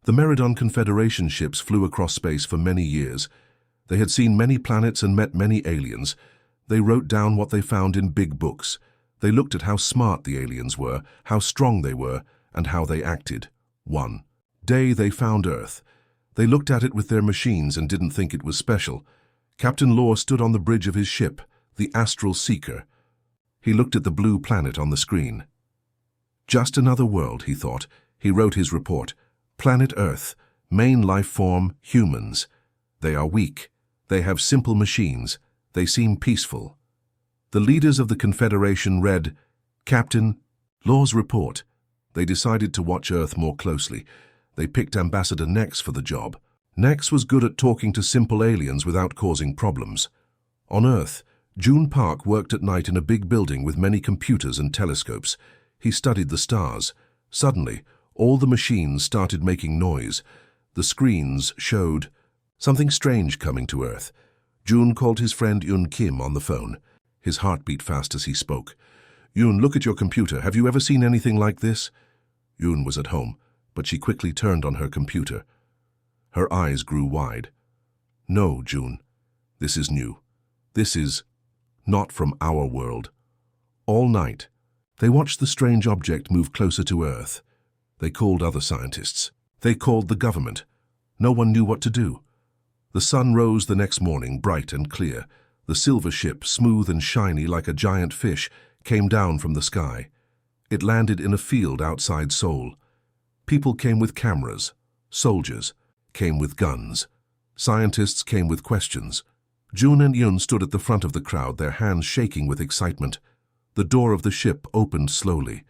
The Meridon Confederation ships flew across space for many years. They had seen many planets and met many aliens. They wrote down what they found in big books. They looked at how smart the aliens were, how strong they were, and how they acted. One day they found Earth. They looked at it with their machines and didn't think it was special. Captain Law stood on the bridge of his ship, the Astral Seeker. He looked at the blue planet on the screen. Just another world, he thought. He wrote his report. Planet Earth, main life form, humans. They are weak. They have simple machines. They seem peaceful. The leaders of the Confederation read, Captain Law's report. They decided to watch Earth more closely. They picked Ambassador Nex for the job. Nex was good at talking to simple aliens without causing problems. On Earth, June Park worked at night in a big building with many computers and telescopes. He studied the stars. Suddenly, all the machines started making noise. The screens showed something strange coming to Earth. June called his friend Yoon Kim on the phone. His heart beat fast as he spoke. Yoon, look at your computer. Have you ever seen anything like this? Yoon was at home, but she quickly turned on her computer. Her eyes grew wide. No, June. This is new. This is not from our world. All night, they watched the strange object move closer to Earth. They called other scientists. They called the government. No one knew what to do. The sun rose the next morning, bright and clear. The silver ship, smooth and shiny like a giant fish, came down from the sky. It landed in a field outside Seoul. People came with cameras. Soldiers came with guns. Scientists came with questions. June and Yoon stood at the front of the crowd, their hands shaking with excitement. The door of the ship opened slowly.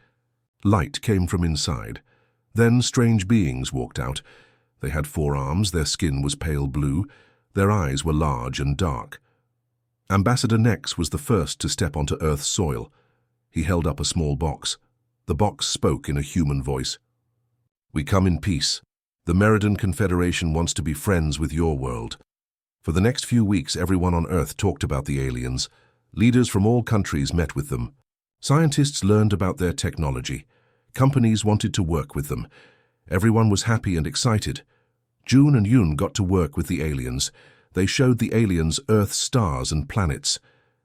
Light came from inside. Then strange beings walked out. They had 4 arms, their skin was pale blue, their eyes were large and dark. Ambassador Nex was the first to step onto Earth's soil. He held up a small box. The box spoke in a human voice. We come in peace. The Meridon Confederation wants to be friends with your world. For the next few weeks, everyone on Earth talked about the aliens. Leaders from all countries met with them. Scientists learned about their technology. Companies wanted to work with them. Everyone was happy and excited. June and Yoon got to work with the aliens. They showed the aliens Earth's stars and planets.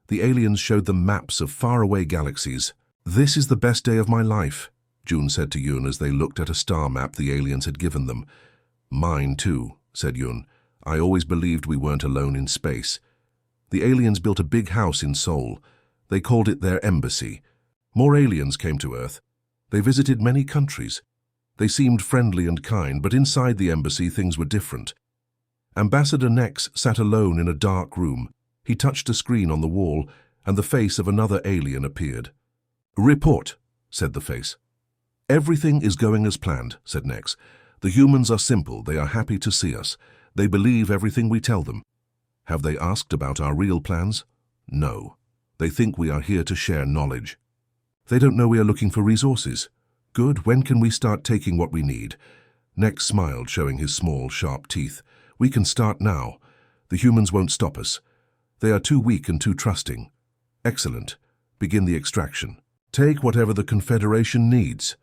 The aliens showed them maps of faraway galaxies. This is the best day of my life, June said to Yoon as they looked at a star map the aliens had given them. Mine too, said Yoon. I always believed we weren't alone in space. The aliens built a big house in Seoul. They called it their embassy. More aliens came to Earth. They visited many countries. They seemed friendly and kind, but inside the embassy things were different. Ambassador Nex sat alone in a dark room. He touched a screen on the wall, and the face of another alien appeared. Report, said the face. Everything is going as planned, said Nex. The humans are simple. They are happy to see us. They believe everything we tell them. Have they asked about our real plans? No. They think we are here to share knowledge. They don't know we are looking for resources. Good, when can we start taking what we need? Nex smiled, showing his small, sharp teeth. We can start now. The humans won't stop us. They are too weak and too trusting. Excellent. Begin the extraction. Take whatever the Confederation needs.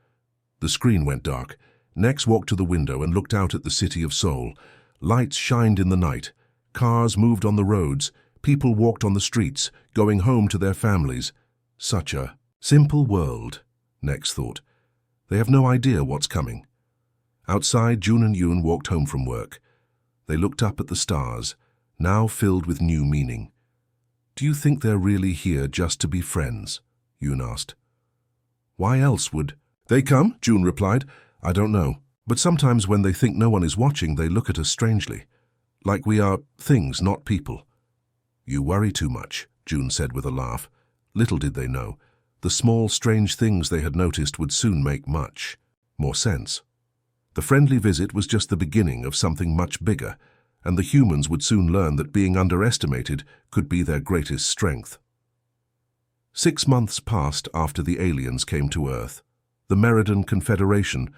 The screen went dark. Nex walked to the window and looked out at the city of Seoul. Lights shined in the night. Cars moved on the roads. People walked on the streets, going home to their families. Such a simple world, Nex thought. They have no idea what's coming. Outside, June and Yoon walked home from work. They looked up at the stars, now filled with new meaning. Do you think they're really here just to be friends? Yoon asked. Why else would they come? June replied. I don't know. But sometimes when they think no one is watching, they look at us strangely. Like we are things, not people. You worry too much, June said with a laugh. Little did they know. The small, strange things they had noticed would soon make much more sense. The friendly visit was just the beginning of something much bigger, and the humans would soon learn that being underestimated could be their greatest strength. 6 months passed after the aliens came to Earth. The Meridon Confederation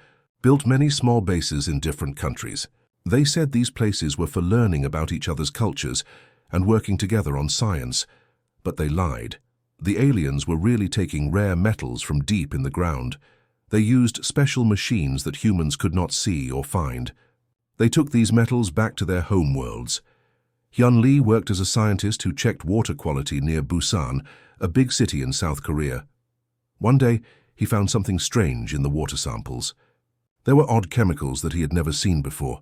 built many small bases in different countries. They said these places were for learning about each other's cultures and working together on science, but they lied. The aliens were really taking rare metals from deep in the ground. They used special machines that humans could not see or find. They took these metals back to their home worlds. Hyun Lee worked as a scientist who checked water quality near Busan, a big city in South Korea. One day, he found something strange in the water samples. There were odd chemicals that he had never seen before.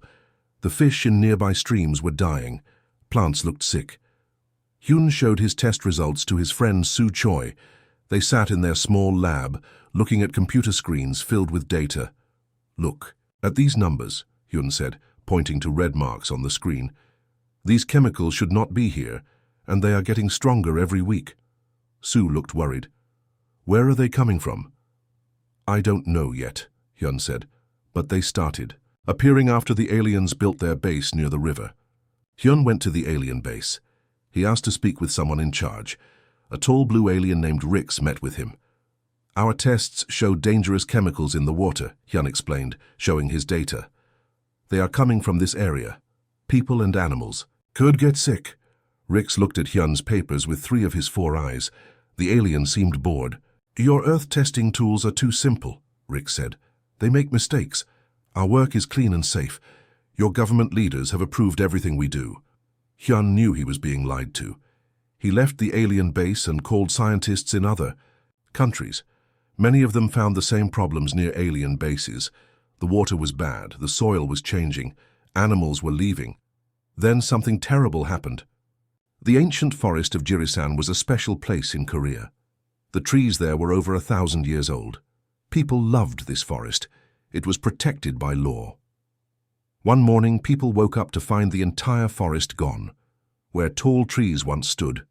The fish in nearby streams were dying. Plants looked sick. Hyun showed his test results to his friend Soo Choi. They sat in their small lab, looking at computer screens filled with data. "Look at these numbers," Hyun said, pointing to red marks on the screen. "These chemicals should not be here, and they are getting stronger every week." Soo looked worried. "Where are they coming from?" "I don't know yet," Hyun said, "but they started, appearing after the aliens built their base near the river." Hyun went to the alien base. He asked to speak with someone in charge. A tall blue alien named Rix met with him. "Our tests showed dangerous chemicals in the water," Hyun explained, showing his data. "They are coming from this area. People and animals could get sick." Rix looked at Hyun's papers with 3 of his 4 eyes. The alien seemed bored. "Your Earth testing tools are too simple," Rix said. "They make mistakes. Our work is clean and safe. Your government leaders have approved everything we do." Hyun knew he was being lied to. He left the alien base and called scientists in other countries. Many of them found the same problems near alien bases. The water was bad, the soil was changing, animals were leaving. Then something terrible happened. The ancient forest of Jirisan was a special place in Korea. The trees there were over 1,000 years old. People loved this forest. It was protected by law. One morning, people woke up to find the entire forest gone. Where tall trees once stood,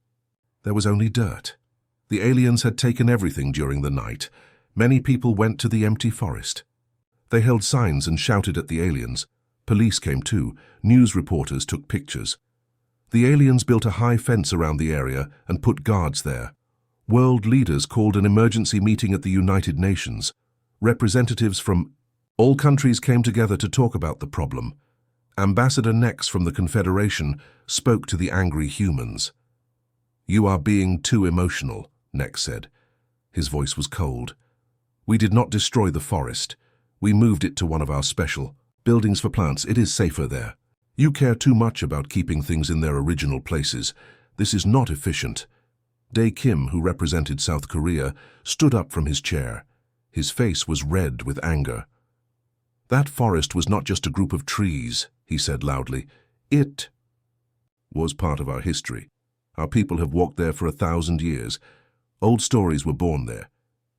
there was only dirt. The aliens had taken everything during the night. Many people went to the empty forest. They held signs and shouted at the aliens. Police came too. News reporters took pictures. The aliens built a high fence around the area and put guards there. World leaders called an emergency meeting at the United Nations. Representatives from all countries came together to talk about the problem. Ambassador Nex from the Confederation spoke to the angry humans. "You are being too emotional," Nex said. His voice was cold. "We did not destroy the forest. We moved it to one of our special buildings for plants. It is safer there. You care too much about keeping things in their original places. This is not efficient." Dae Kim, who represented South Korea, stood up from his chair. His face was red with anger. "That forest was not just a group of trees," he said loudly. "It was part of our history. Our people have walked there for 1,000 years. Old stories were born there.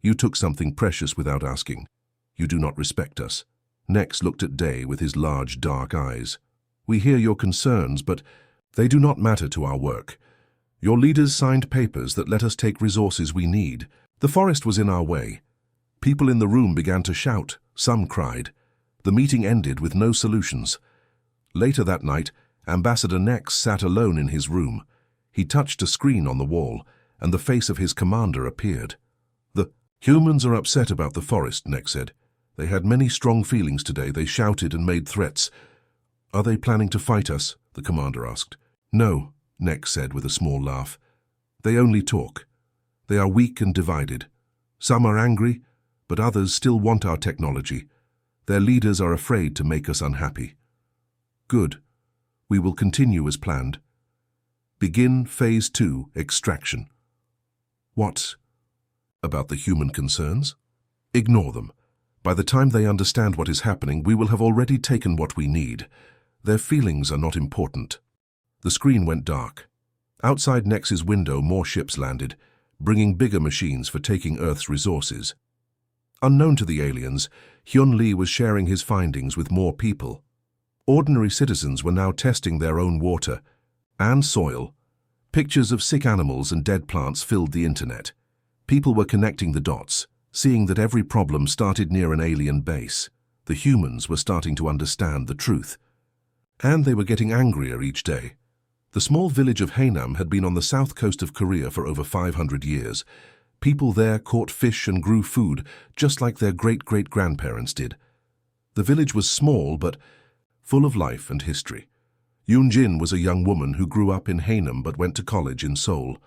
You took something precious without asking. You do not respect us." Nex looked at Dae with his large, dark eyes. "We hear your concerns, but they do not matter to our work. Your leaders signed papers that let us take resources we need. The forest was in our way." People in the room began to shout. Some cried. The meeting ended with no solutions. Later that night, Ambassador Nex sat alone in his room. He touched a screen on the wall, and the face of his commander appeared. "The humans are upset about the forest," Nex said. "They had many strong feelings today. They shouted and made threats." "Are they planning to fight us?" the commander asked. "No," Nex said with a small laugh. "They only talk. They are weak and divided. Some are angry, but others still want our technology. Their leaders are afraid to make us unhappy." "Good. We will continue as planned. Begin Phase 2, Extraction." "What about the human concerns?" "Ignore them. By the time they understand what is happening, we will have already taken what we need. Their feelings are not important." The screen went dark. Outside Nex's window, more ships landed, bringing bigger machines for taking Earth's resources. Unknown to the aliens, Hyun Lee was sharing his findings with more people. Ordinary citizens were now testing their own water and soil. Pictures of sick animals and dead plants filled the internet. People were connecting the dots, seeing that every problem started near an alien base. The humans were starting to understand the truth. And they were getting angrier each day. The small village of Haenam had been on the south coast of Korea for over 500 years. People there caught fish and grew food, just like their great-great-grandparents did. The village was small, but full of life and history. Yoon Jin was a young woman who grew up in Haenam but went to college in Seoul.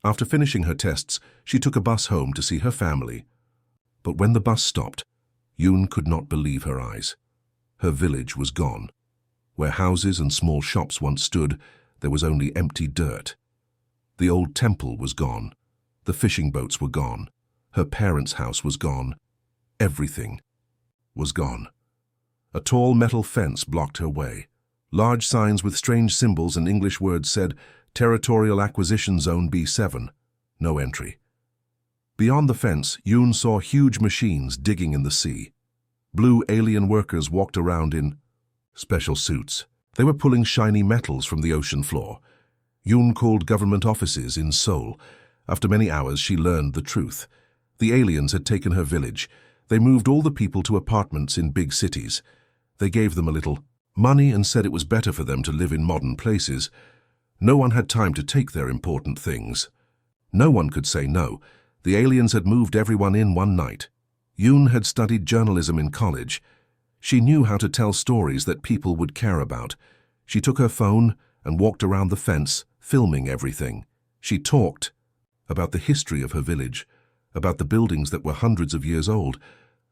After finishing her tests, she took a bus home to see her family. But when the bus stopped, Yoon could not believe her eyes. Her village was gone. Where houses and small shops once stood, there was only empty dirt. The old temple was gone. The fishing boats were gone. Her parents' house was gone. Everything was gone. A tall metal fence blocked her way. Large signs with strange symbols and English words said, Territorial Acquisition Zone B7. No entry. Beyond the fence, Yoon saw huge machines digging in the sea. Blue alien workers walked around in special suits. They were pulling shiny metals from the ocean floor. Yoon called government offices in Seoul. After many hours, she learned the truth. The aliens had taken her village. They moved all the people to apartments in big cities. They gave them a little money and said it was better for them to live in modern places. No one had time to take their important things. No one could say no. The aliens had moved everyone in one night. Yoon had studied journalism in college. She knew how to tell stories that people would care about. She took her phone and walked around the fence, filming everything. She talked about the history of her village, about the buildings that were hundreds of years old,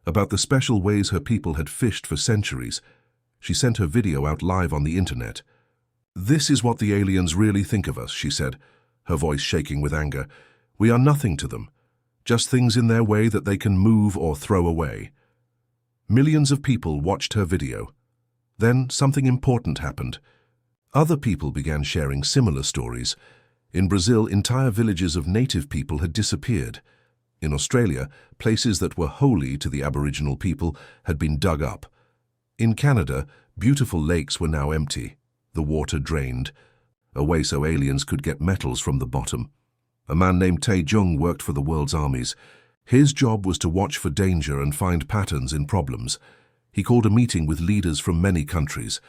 about the special ways her people had fished for centuries. She sent her video out live on the internet. This is what the aliens really think of us, she said, her voice shaking with anger. We are nothing to them, just things in their way that they can move or throw away. Millions of people watched her video. Then something important happened. Other people began sharing similar stories. In Brazil, entire villages of native people had disappeared. In Australia, places that were holy to the Aboriginal people had been dug up. In Canada, beautiful lakes were now empty, the water drained, a way so aliens could get metals from the bottom. A man named Tae Jung worked for the world's armies. His job was to watch for danger and find patterns in problems. He called a meeting with leaders from many countries.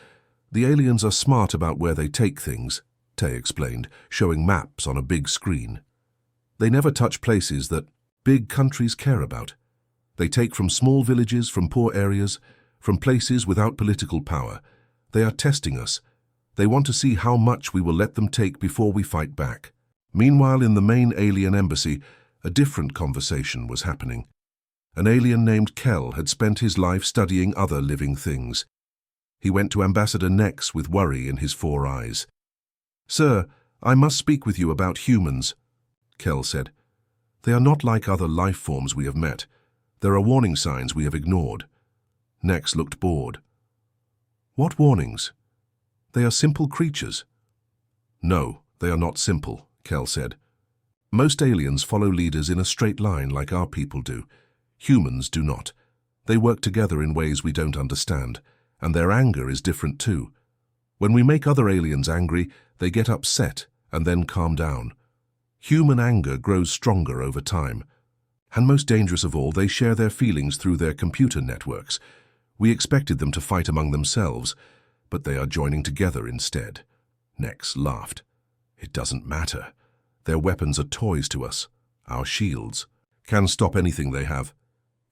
The aliens are smart about where they take things, Tae explained, showing maps on a big screen. They never touch places that big countries care about. They take from small villages, from poor areas, from places without political power. They are testing us. They want to see how much we will let them take before we fight back. Meanwhile, in the main alien embassy, a different conversation was happening. An alien named Kel had spent his life studying other living things. He went to Ambassador Nex with worry in his 4 eyes. Sir, I must speak with you about humans, Kel said. They are not like other life forms we have met. There are warning signs we have ignored. Nex looked bored. What warnings? They are simple creatures. No, they are not simple, Kel said. Most aliens follow leaders in a straight line like our people do. Humans do not. They work together in ways we don't understand, and their anger is different too. When we make other aliens angry, they get upset and then calm down. Human anger grows stronger over time. And most dangerous of all, they share their feelings through their computer networks. We expected them to fight among themselves, but they are joining together instead. Nex laughed. It doesn't matter. Their weapons are toys to us. Our shields can stop anything they have.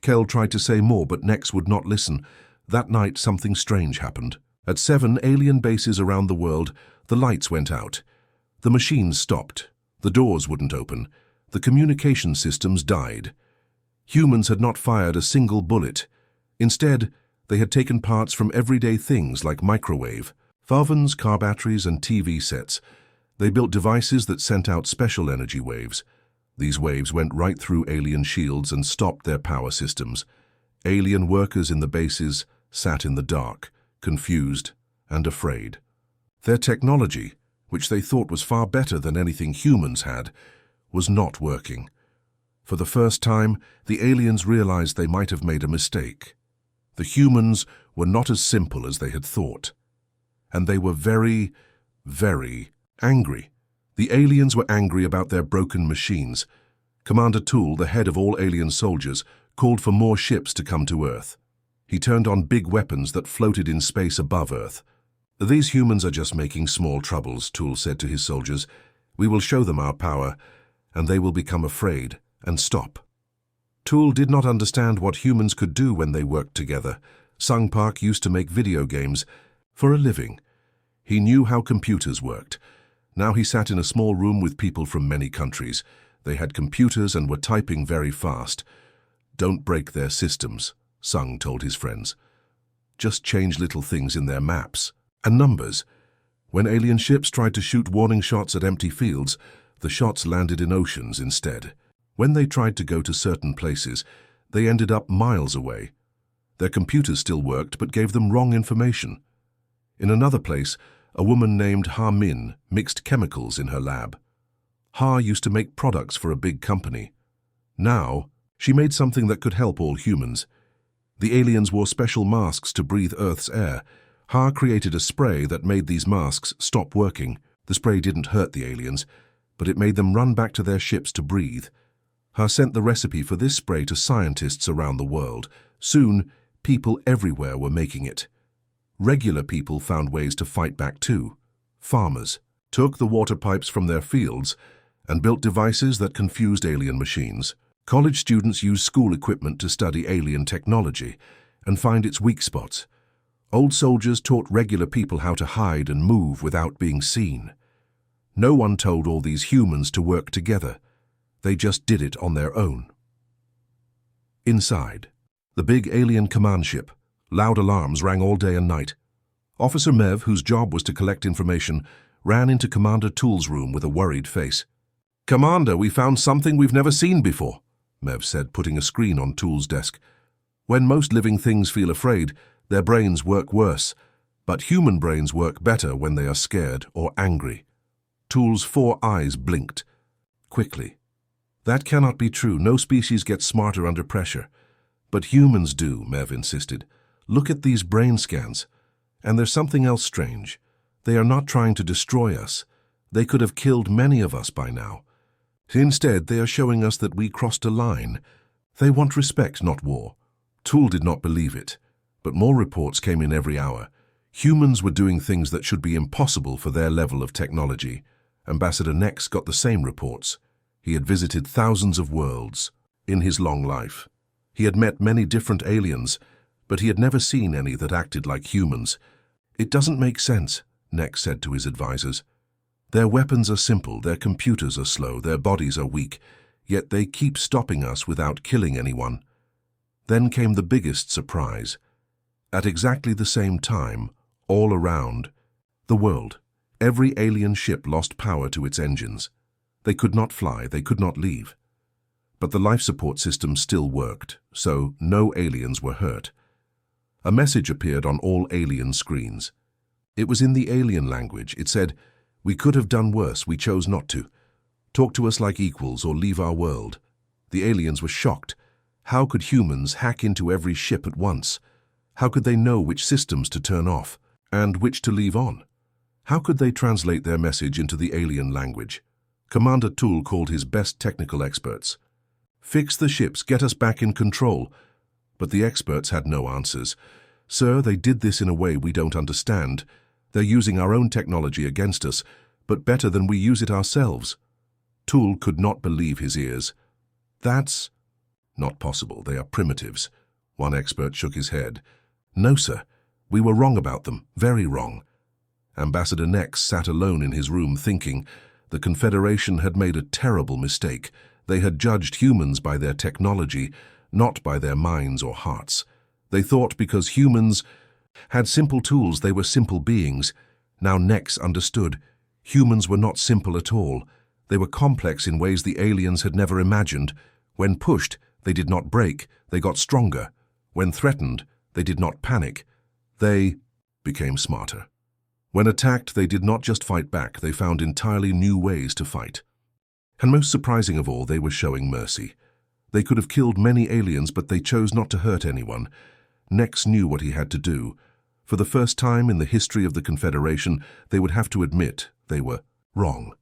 Kel tried to say more, but Nex would not listen. That night, something strange happened. At 7 alien bases around the world, the lights went out. The machines stopped. The doors wouldn't open. The communication systems died. Humans had not fired a single bullet. Instead, they had taken parts from everyday things like microwave, ovens, car batteries, and TV sets. They built devices that sent out special energy waves. These waves went right through alien shields and stopped their power systems. Alien workers in the bases sat in the dark, confused and afraid. Their technology, which they thought was far better than anything humans had, was not working. For the first time, the aliens realized they might have made a mistake. The humans were not as simple as they had thought. And they were very, very angry. The aliens were angry about their broken machines. Commander Tool, the head of all alien soldiers, called for more ships to come to Earth. He turned on big weapons that floated in space above Earth. These humans are just making small troubles, Tool said to his soldiers. We will show them our power, and they will become afraid and stop. Tool did not understand what humans could do when they worked together. Sung Park used to make video games for a living. He knew how computers worked. Now he sat in a small room with people from many countries. They had computers and were typing very fast. Don't break their systems, Sung told his friends. Just change little things in their maps and numbers. When alien ships tried to shoot warning shots at empty fields, the shots landed in oceans instead. When they tried to go to certain places, they ended up miles away. Their computers still worked but gave them wrong information. In another place, a woman named Ha Min mixed chemicals in her lab. Ha used to make products for a big company. Now, she made something that could help all humans. The aliens wore special masks to breathe Earth's air. Ha created a spray that made these masks stop working. The spray didn't hurt the aliens, but it made them run back to their ships to breathe. Ha sent the recipe for this spray to scientists around the world. Soon, people everywhere were making it. Regular people found ways to fight back too. Farmers took the water pipes from their fields and built devices that confused alien machines. College students used school equipment to study alien technology and find its weak spots. Old soldiers taught regular people how to hide and move without being seen. No one told all these humans to work together. They just did it on their own. Inside, the big alien command ship, loud alarms rang all day and night. Officer Mev, whose job was to collect information, ran into Commander Tool's room with a worried face. "Commander, we found something we've never seen before," Mev said, putting a screen on Tool's desk. When most living things feel afraid, their brains work worse, but human brains work better when they are scared or angry. Tool's 4 eyes blinked. Quickly. "That cannot be true. No species gets smarter under pressure." "But humans do," Mev insisted. "Look at these brain scans. And there's something else strange. They are not trying to destroy us. They could have killed many of us by now. Instead, they are showing us that we crossed a line. They want respect, not war." Tool did not believe it, but more reports came in every hour. Humans were doing things that should be impossible for their level of technology. Ambassador Nex got the same reports. He had visited thousands of worlds in his long life. He had met many different aliens, but he had never seen any that acted like humans. "It doesn't make sense," Nex said to his advisors. "Their weapons are simple, their computers are slow, their bodies are weak, yet they keep stopping us without killing anyone." Then came the biggest surprise. At exactly the same time, all around the world, every alien ship lost power to its engines. They could not fly, they could not leave. But the life support system still worked, so no aliens were hurt. A message appeared on all alien screens. It was in the alien language. It said, "We could have done worse, we chose not to. Talk to us like equals or leave our world." The aliens were shocked. How could humans hack into every ship at once? How could they know which systems to turn off and which to leave on? How could they translate their message into the alien language? Commander Tool called his best technical experts. "Fix the ships, get us back in control." But the experts had no answers. "Sir, they did this in a way we don't understand. They're using our own technology against us, but better than we use it ourselves." Tool could not believe his ears. "That's not possible. They are primitives." One expert shook his head. "No, sir. We were wrong about them. Very wrong." Ambassador Nex sat alone in his room thinking. The Confederation had made a terrible mistake. They had judged humans by their technology, not by their minds or hearts. They thought because humans had simple tools, they were simple beings. Now Nex understood. Humans were not simple at all. They were complex in ways the aliens had never imagined. When pushed, they did not break, they got stronger. When threatened, they did not panic. They became smarter. When attacked, they did not just fight back, they found entirely new ways to fight. And most surprising of all, they were showing mercy. They could have killed many aliens, but they chose not to hurt anyone. Nex knew what he had to do. For the first time in the history of the Confederation, they would have to admit they were wrong.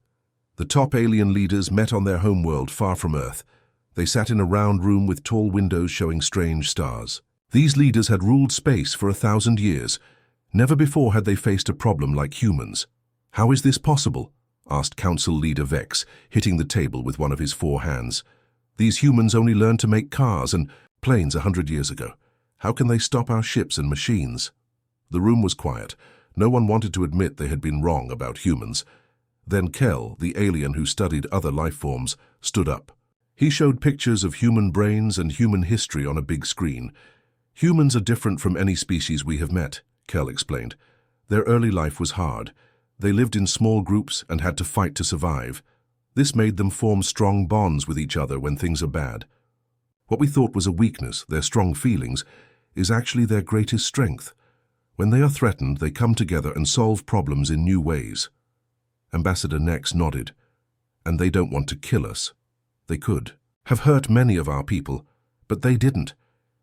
The top alien leaders met on their homeworld far from Earth. They sat in a round room with tall windows showing strange stars. These leaders had ruled space for 1,000 years. Never before had they faced a problem like humans. "How is this possible?" asked Council Leader Vex, hitting the table with one of his 4 hands. "These humans only learned to make cars and planes 100 years ago. How can they stop our ships and machines?" The room was quiet. No one wanted to admit they had been wrong about humans. Then Kel, the alien who studied other life forms, stood up. He showed pictures of human brains and human history on a big screen. Humans are different from any species we have met, Kel explained. Their early life was hard. They lived in small groups and had to fight to survive. This made them form strong bonds with each other when things are bad. What we thought was a weakness, their strong feelings, is actually their greatest strength. When they are threatened, they come together and solve problems in new ways. Ambassador Nex nodded. And they don't want to kill us. They could have hurt many of our people, but they didn't.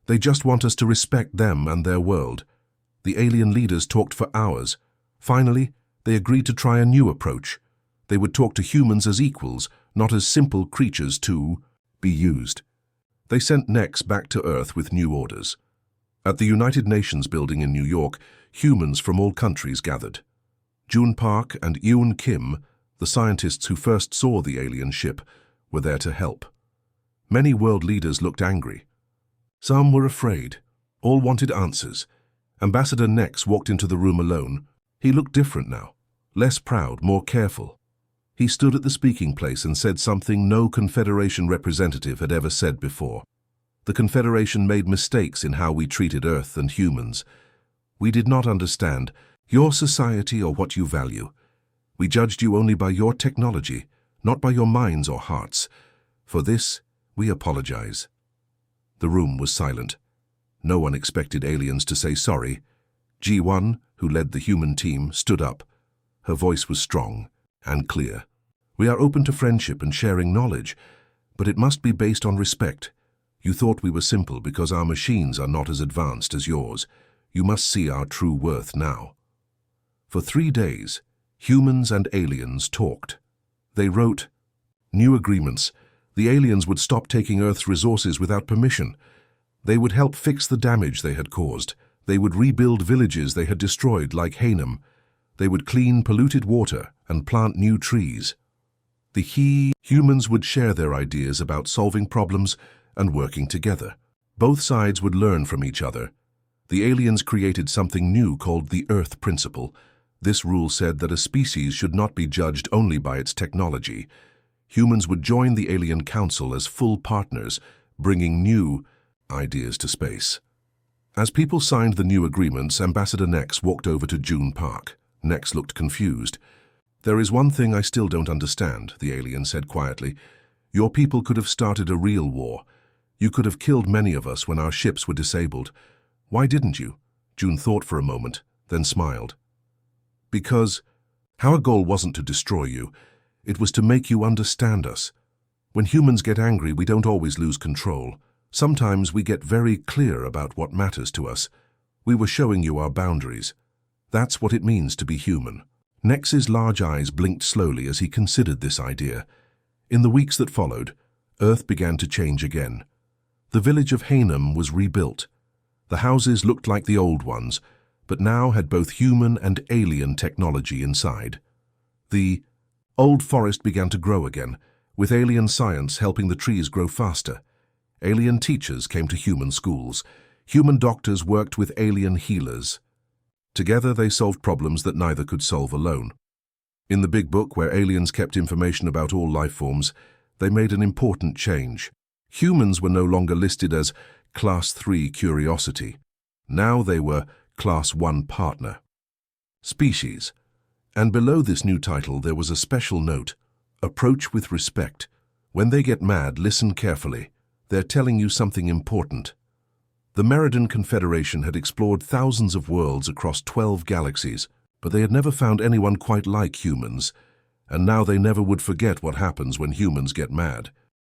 They just want us to respect them and their world. The alien leaders talked for hours. Finally, they agreed to try a new approach. They would talk to humans as equals, not as simple creatures to be used. They sent Nex back to Earth with new orders. At the United Nations building in New York, humans from all countries gathered. June Park and Eun Kim, the scientists who first saw the alien ship, were there to help. Many world leaders looked angry. Some were afraid. All wanted answers. Ambassador Nex walked into the room alone. He looked different now, less proud, more careful. He stood at the speaking place and said something no Confederation representative had ever said before. The Confederation made mistakes in how we treated Earth and humans. We did not understand your society or what you value. We judged you only by your technology, not by your minds or hearts. For this, we apologize. The room was silent. No one expected aliens to say sorry. G1, who led the human team, stood up. Her voice was strong and clear. We are open to friendship and sharing knowledge, but it must be based on respect. You thought we were simple because our machines are not as advanced as yours. You must see our true worth now. For 3 days, humans and aliens talked. They wrote new agreements. The aliens would stop taking Earth's resources without permission. They would help fix the damage they had caused. They would rebuild villages they had destroyed, like Hanem. They would clean polluted water and plant new trees. The humans would share their ideas about solving problems and working together. Both sides would learn from each other. The aliens created something new called the Earth Principle. This rule said that a species should not be judged only by its technology. Humans would join the Alien Council as full partners, bringing new ideas to space. As people signed the new agreements, Ambassador Nex walked over to June Park. Nex looked confused. "There is one thing I still don't understand," the alien said quietly. "Your people could have started a real war. You could have killed many of us when our ships were disabled. Why didn't you?" June thought for a moment, then smiled. "Because our goal wasn't to destroy you. It was to make you understand us. When humans get angry, we don't always lose control. Sometimes we get very clear about what matters to us. We were showing you our boundaries. That's what it means to be human." Nex's large eyes blinked slowly as he considered this idea. In the weeks that followed, Earth began to change again. The village of Hanem was rebuilt. The houses looked like the old ones, but now had both human and alien technology inside. The old forest began to grow again, with alien science helping the trees grow faster. Alien teachers came to human schools. Human doctors worked with alien healers. Together they solved problems that neither could solve alone. In the big book, where aliens kept information about all life forms, they made an important change. Humans were no longer listed as Class 3 Curiosity. Now they were Class 1 Partner. Species. And below this new title there was a special note: approach with respect. When they get mad, listen carefully. They're telling you something important. The Meridian Confederation had explored thousands of worlds across 12 galaxies, but they had never found anyone quite like humans, and now they never would forget what happens when humans get mad.